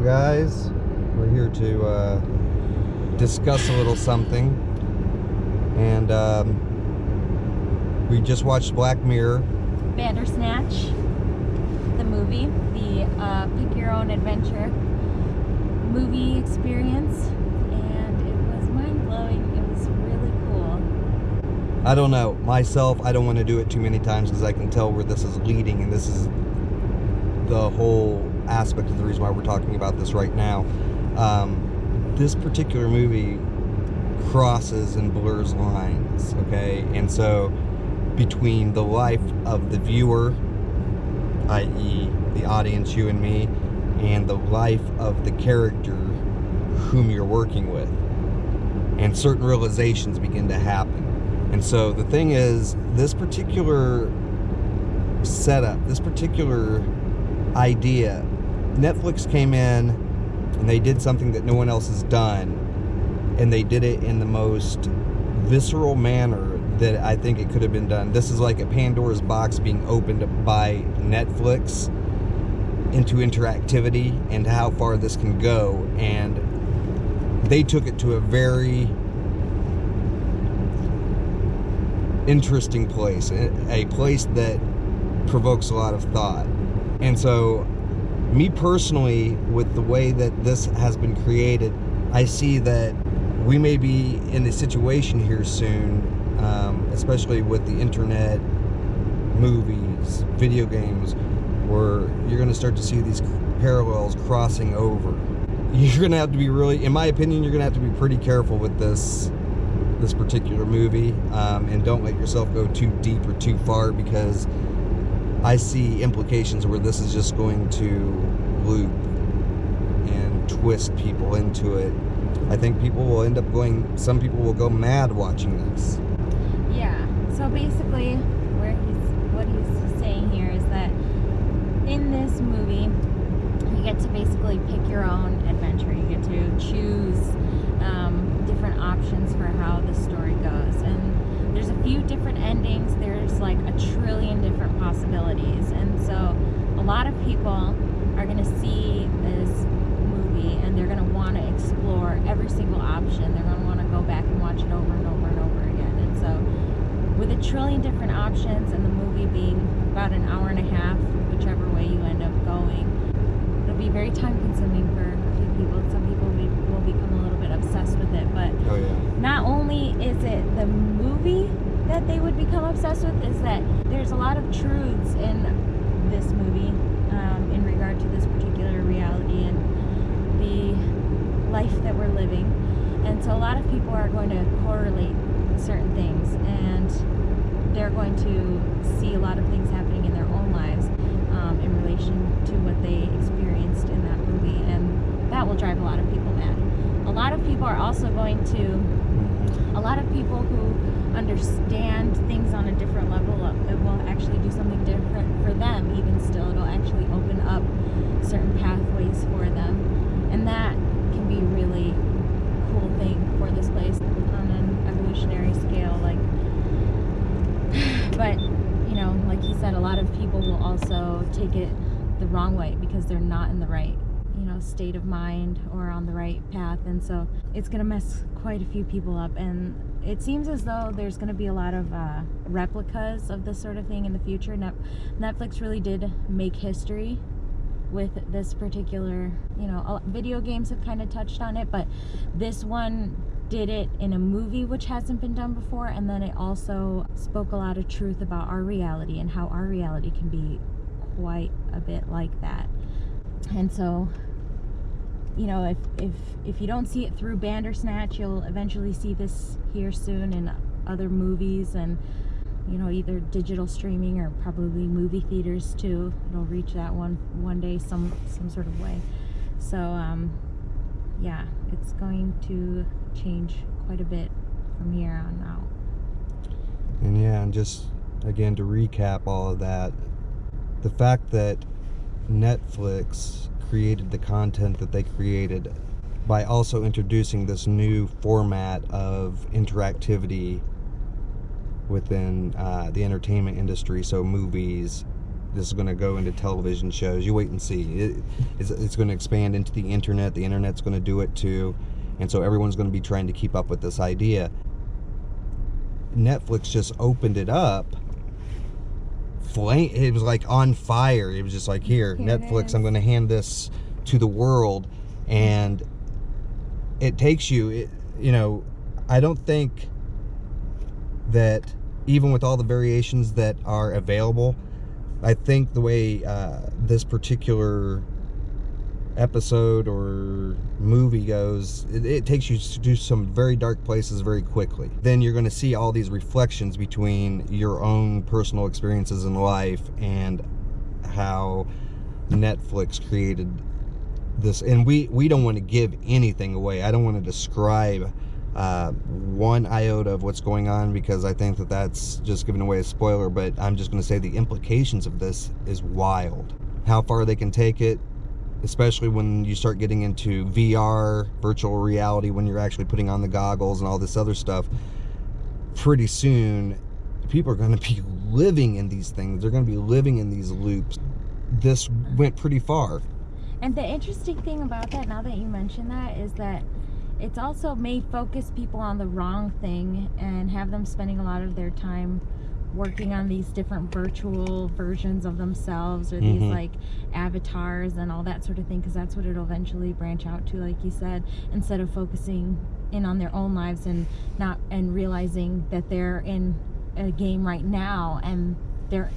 guys, we're here to discuss a little something, and we just watched Black Mirror. Bandersnatch, the movie, the pick your own adventure movie experience, and it was mind-blowing. It was really cool. I don't know, myself, I don't want to do it too many times because I can tell where this is leading, and this is the whole aspect of the reason why we're talking about this right now. This particular movie crosses and blurs lines, okay? And so between the life of the viewer, i.e. the audience, you and me, and the life of the character whom you're working with, and certain realizations begin to happen. And so the thing is, this particular setup, this particular idea, Netflix came in and they did something that no one else has done, and they did it in the most visceral manner that I think it could have been done. This is like a Pandora's box being opened by Netflix into interactivity and how far this can go, and they took it to a very interesting place, a place that provokes a lot of thought. And so me personally, with the way that this has been created, I see that we may be in a situation here soon, especially with the internet, movies, video games, where you're going to start to see these parallels crossing over. You're going to have to be really, in my opinion, you're going to have to be pretty careful with this particular movie, and don't let yourself go too deep or too far, because I see implications where this is just going to loop and twist people into it. I think people will end up going, some people will go mad watching this. Yeah, so basically what he's saying here is that in this movie you get to basically pick your own adventure. You get to choose different options for how the story goes, and there's a few different endings. There's like a trillion different possibilities, and so a lot of people are going to see this movie and they're going to want to explore every single option. They're going to want to go back and watch it over and over and over again. And so with a trillion different options and the movie being about an hour and a half, whichever way you end up going, it'll be very time consuming for a few people. Some people will become a little bit obsessed with it, but Oh yeah. not only is it the movie that they would become obsessed with, is that there's a lot of truths in this movie in regard to this particular reality and the life that we're living. And so a lot of people are going to correlate certain things, and they're going to see a lot of things happening in their own lives in relation to what they experienced in that movie, and that will drive a lot of people mad. A lot of people are also going to, a lot of people who understand things on a different level, it will actually do something different for them. Even still, it'll actually open up certain pathways for them, and that can be a really cool thing for this place on an evolutionary scale. Like, but you know, like he said, a lot of people will also take it the wrong way because they're not in the right, you know, state of mind or on the right path, and so it's gonna mess quite a few people up. And it seems as though there's going to be a lot of replicas of this sort of thing in the future. Netflix really did make history with this particular, you know, video games have kind of touched on it, but this one did it in a movie, which hasn't been done before, and then it also spoke a lot of truth about our reality and how our reality can be quite a bit like that. And so, you know, if you don't see it through Bandersnatch, you'll eventually see this here soon in other movies, and you know, either digital streaming or probably movie theaters too. It'll reach that one day, some sort of way. So yeah, it's going to change quite a bit from here on out. And yeah, and just again to recap all of that, the fact that Netflix created the content that they created by also introducing this new format of interactivity within the entertainment industry, so movies, This is going to go into television shows. You wait and see. It's going to expand into the internet. The internet's going to do it too. And so everyone's going to be trying to keep up with this idea. Netflix just opened it up. It was like on fire. It was just like, here Netflix, I'm going to hand this to the world. And it takes you, I don't think that even with all the variations that are available, I think the way this particular episode or movie goes, it takes you to some very dark places very quickly. Then you're going to see all these reflections between your own personal experiences in life and how Netflix created this. And we don't want to give anything away. I don't want to describe one iota of what's going on, because I think that that's just giving away a spoiler. But I'm just going to say the implications of this is wild. How far they can take it, especially when you start getting into VR, virtual reality, when you're actually putting on the goggles and all this other stuff. Pretty soon, people are going to be living in these things. They're going to be living in these loops. This went pretty far. And the interesting thing about that, now that you mention that, is that it's also may focus people on the wrong thing and have them spending a lot of their time working on these different virtual versions of themselves, or these like avatars and all that sort of thing, because that's what it'll eventually branch out to, like you said, instead of focusing in on their own lives and realizing that they're in a game right now and they're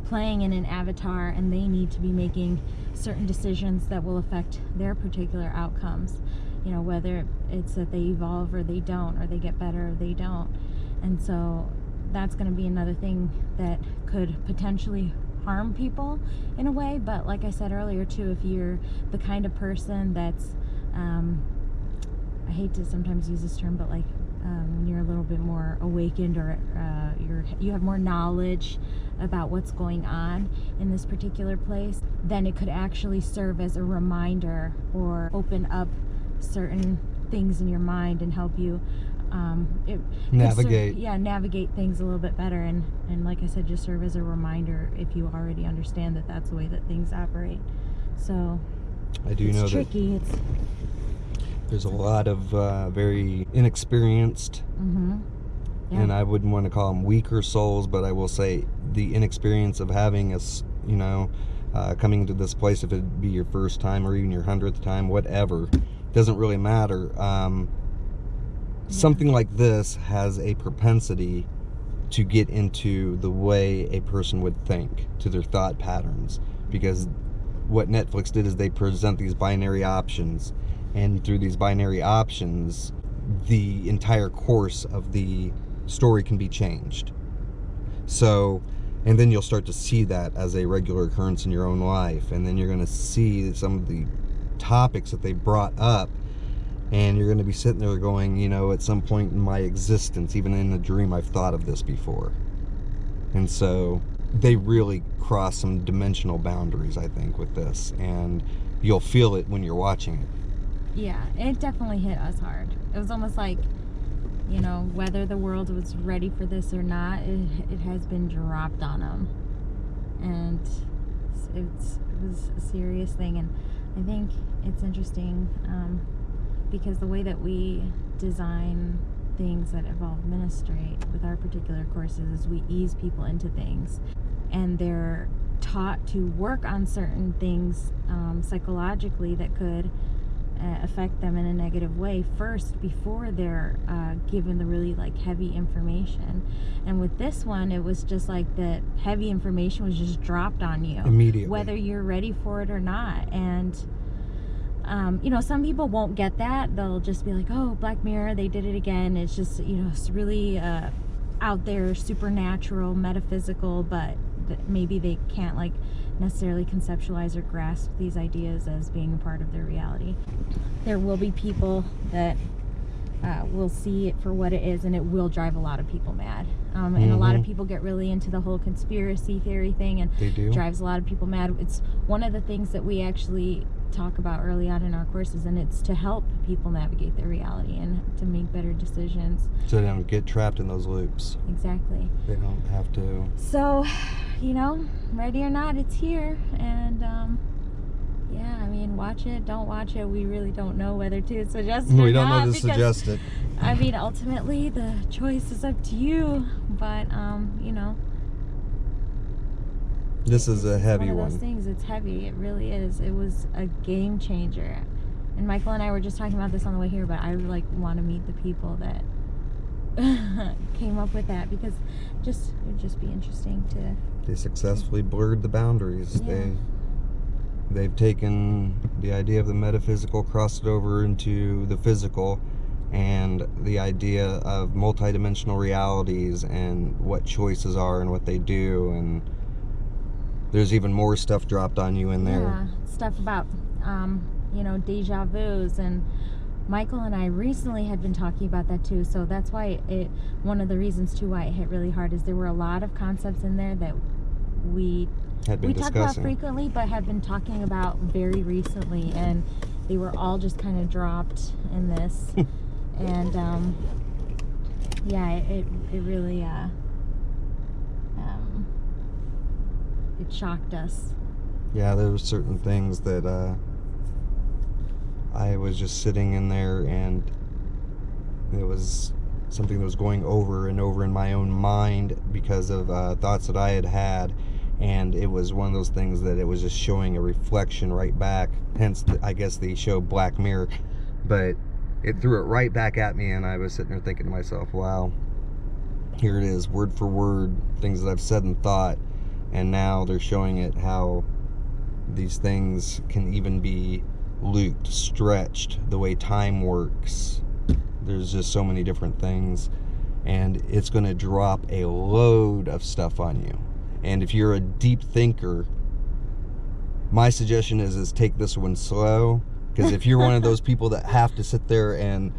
playing in an avatar, and they need to be making certain decisions that will affect their particular outcomes, whether it's that they evolve or they don't, or they get better or they don't. And so that's going to be another thing that could potentially harm people in a way. But like I said earlier too, if you're the kind of person that's I hate to sometimes use this term, but like when you're a little bit more awakened, or you have more knowledge about what's going on in this particular place, then it could actually serve as a reminder or open up certain things in your mind and help you navigate things a little bit better, and like I said, just serve as a reminder if you already understand that that's the way that things operate. So I do know tricky. That there's a lot of very inexperienced, and I wouldn't want to call them weaker souls, but I will say the inexperience of having us, coming into this place, if it be your first time or even your 100th time, whatever, doesn't really matter. Something like this has a propensity to get into the way a person would think, to their thought patterns, because what Netflix did is they present these binary options, and through these binary options, the entire course of the story can be changed. So, and then you'll start to see that as a regular occurrence in your own life, and then you're going to see some of the topics that they brought up, and you're going to be sitting there going, at some point in my existence, even in a dream, I've thought of this before. And so they really cross some dimensional boundaries, I think, with this, and you'll feel it when you're watching it. Yeah, it definitely hit us hard. It was almost like, whether the world was ready for this or not, it has been dropped on them. And it was a serious thing. And I think it's interesting because the way that we design things that involve ministry with our particular courses is we ease people into things. And they're taught to work on certain things psychologically that could affect them in a negative way first, before they're given the really heavy information. And with this one, it was just like the heavy information was just dropped on you immediately, whether you're ready for it or not. And some people won't get that. They'll just be like, oh, Black Mirror, they did it again. It's just it's really out there, supernatural, metaphysical, but maybe they can't necessarily conceptualize or grasp these ideas as being a part of their reality. There will be people that will see it for what it is, and it will drive a lot of people mad. And a lot of people get really into the whole conspiracy theory thing, and they do. Drives a lot of people mad. It's one of the things that we actually talk about early on in our courses, and it's to help people navigate their reality and to make better decisions. So they don't get trapped in those loops. Exactly. They don't have to. So, you know, ready or not, it's here. And yeah, I mean, watch it, don't watch it. We really don't know whether to suggest it or not. We don't know to suggest it. I mean, ultimately, the choice is up to you. But, you know, this is a heavy one. one. Of those things, it's heavy. It really is. It was a game changer. And Michael and I were just talking about this on the way here, but I like want to meet the people that came up with that, because it would just be interesting to. They successfully blurred the boundaries. Yeah. They've taken the idea of the metaphysical, crossed it over into the physical, and the idea of multidimensional realities and what choices are and what they do, and there's even more stuff dropped on you in there. Yeah, stuff about you know, deja vus, and Michael and I recently had been talking about that too. So that's why one of the reasons too why it hit really hard is there were a lot of concepts in there that we talk about frequently, but have been talking about very recently, and they were all just kind of dropped in this. And yeah, it really it shocked us. Yeah, there were certain things that I was just sitting in there, and it was something that was going over and over in my own mind because of thoughts that I had, and it was one of those things that it was just showing a reflection right back, hence I guess the show Black Mirror, but it threw it right back at me, and I was sitting there thinking to myself, wow, here it is, word for word, things that I've said and thought, and now they're showing it how these things can even be looped, stretched, the way time works. There's just so many different things, and it's going to drop a load of stuff on you. And if you're a deep thinker, my suggestion is take this one slow, because if you're one of those people that have to sit there and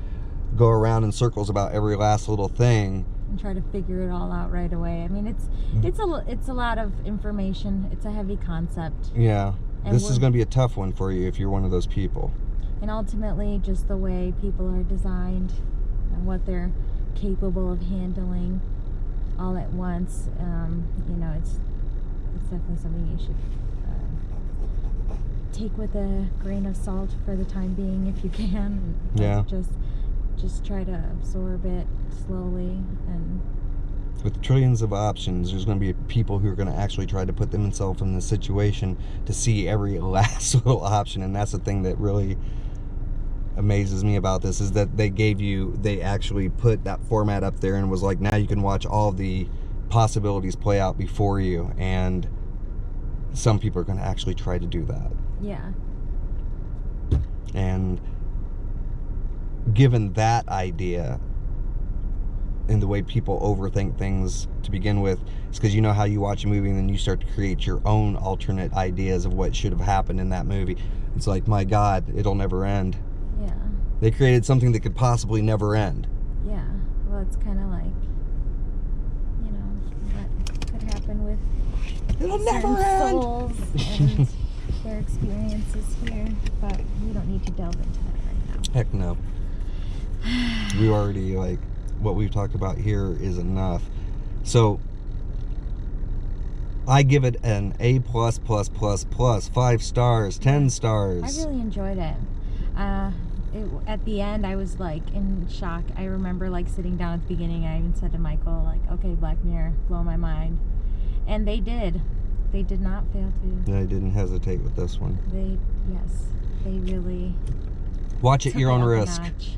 go around in circles about every last little thing and try to figure it all out right away. I mean, it's a lot of information. It's a heavy concept. Yeah. And this is going to be a tough one for you if you're one of those people. And ultimately, just the way people are designed and what they're capable of handling all at once, you know, it's definitely something you should take with a grain of salt for the time being, if you can. Yeah. Just try to absorb it slowly. And with trillions of options, there's going to be people who are going to actually try to put themselves in this situation to see every last little option. And that's the thing that really amazes me about this, is that they actually put that format up there and was like, now you can watch all the possibilities play out before you. And some people are going to actually try to do that. Yeah. And given that idea, and the way people overthink things to begin with, it's because you know how you watch a movie and then you start to create your own alternate ideas of what should have happened in that movie. It's like, my God, it'll never end. Yeah. They created something that could possibly never end. Yeah. Well, it's kind of like, you know, what could happen with It'll never end. souls and their experiences here, but we don't need to delve into that right now. Heck no. We already, like, what we've talked about here is enough. So I give it an A++++, 5 stars, 10 stars. I really enjoyed it. At the end, I was like in shock. I remember like sitting down at the beginning. I even said to Michael, like, okay, Black Mirror, blow my mind. And they did. They did not fail to. I didn't hesitate with this one. They really watch at your own up a risk. notch.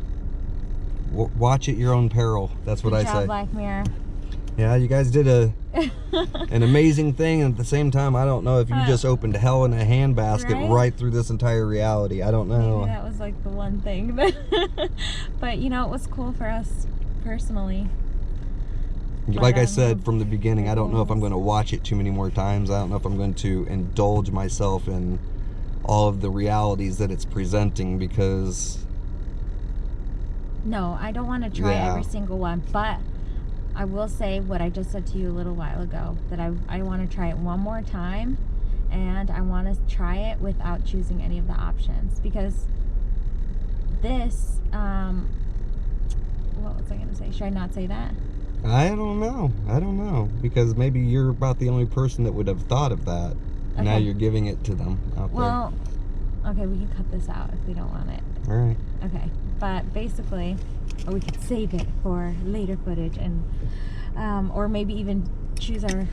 Watch at your own peril. That's what Good I job, say. Black Mirror. Yeah, you guys did an amazing thing, and at the same time, I don't know if you just opened hell in a handbasket right through this entire reality. I don't know. Maybe that was like the one thing, but you know, it was cool for us personally. Like I said from the beginning, I don't know if I'm going to watch it too many more times. I don't know if I'm going to indulge myself in all of the realities that it's presenting, because no, I don't want to try every single one, but I will say what I just said to you a little while ago, that I want to try it one more time and I want to try it without choosing any of the options, because this, what was I going to say? Should I not say that? I don't know, because maybe you're about the only person that would have thought of that. Okay. Now you're giving it to them out Well, okay, we can cut this out if we don't want it. there. All right. Okay, but basically, or we could save it for later footage, and or maybe even choose our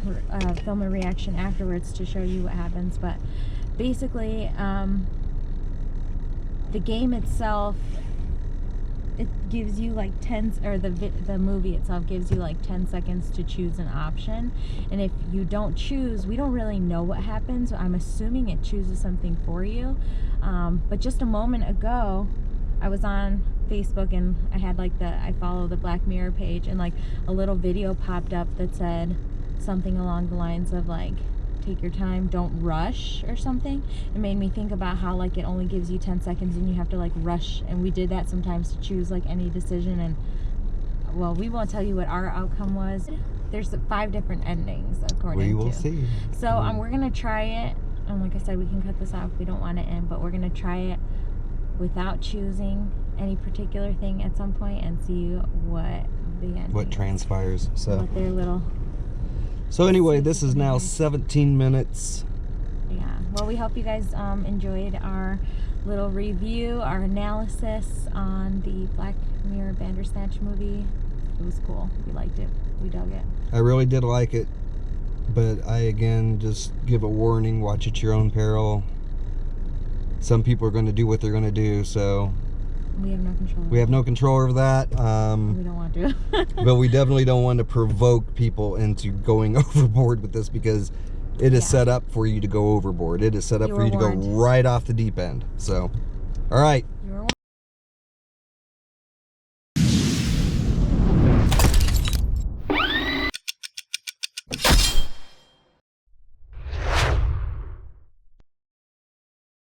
film a reaction afterwards to show you what happens. But basically, the game itself, it gives you like 10, or the movie itself gives you like 10 seconds to choose an option, and if you don't choose, we don't really know what happens. I'm assuming it chooses something for you, but just a moment ago I was on Facebook and I had like I follow the Black Mirror page, and like a little video popped up that said something along the lines of like, take your time, don't rush, or something. It made me think about how like it only gives you 10 seconds and you have to like rush, and we did that sometimes to choose like any decision. And well, we won't tell you what our outcome was. There's 5 different endings according to. We will see. So we're gonna try it, and like I said, we can cut this out if we don't want it in, but we're gonna try it without choosing any particular thing at some point and see what the ending What transpires. So what their little. So anyway, this is now 17 minutes. Yeah. Well, we hope you guys enjoyed our little review, our analysis on the Black Mirror Bandersnatch movie. It was cool. We liked it. We dug it. I really did like it, but I again just give a warning: watch at your own peril. Some people are going to do what they're going to do, so we have no control. We have no control over that. We don't want to. But we definitely don't want to provoke people into going overboard with this, because it is set up for you to go overboard. It is set up for you to go right off the deep end. So, all right. You were